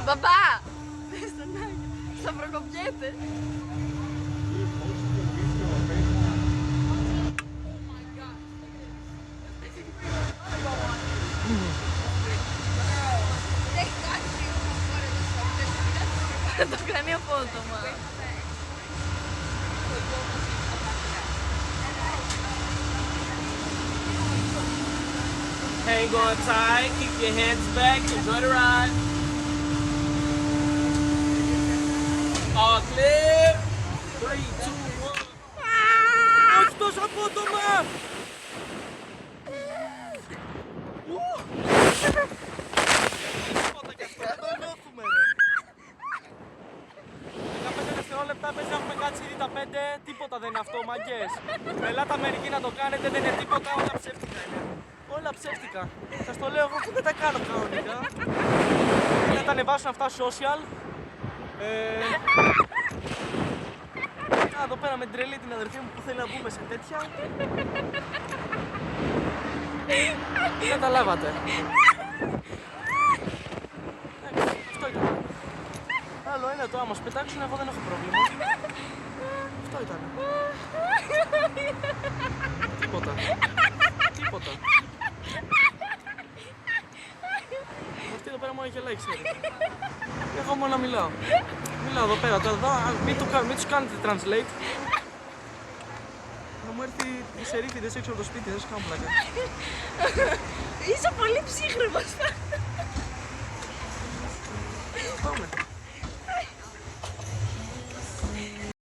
Μπαμπά! Σταυροκοπιέται. Το κρανίο απότομα. Hang on tight, keep your hands back, enjoy the ride. All clear. 3, 2, 1. Όχι τόσο απότομα! Τίποτα κι αυτό, δεν το νιώθουμε ρε. 15 δευτερόλεπτα παίζει να έχουμε κάτσει ήδη τα 5, τίποτα δεν είναι αυτό μαγκές. Ελάτε μερικοί να το κάνετε, δεν είναι τίποτα, όλα ψεύτικα είναι. Όλα ψεύτικα. Σας το λέω εγώ που δεν τα κάνω κανονικά. Να τα ανεβάσουν αυτά social. Εδώ πέρα με την τρελή την αδερφή μου που θέλει να μπούμε σε τέτοια. Καταλάβατε. Αυτό ήταν. Άλλο είναι το άμα μας πετάξουν, εγώ δεν έχω πρόβλημα. Αυτό ήταν. Τίποτα. Τίποτα. Αυτή εδώ πέρα μου έχει γελάει, ξέρει. Εγώ μόνο μιλάω. Μιλάω εδώ πέρα, τώρα μην τους κάνετε translate. Θα μου έρθει η σερίφιδες έξω από το σπίτι, δεν σου κάνω πλάκα. Είσαι πολύ ψύχρεμος.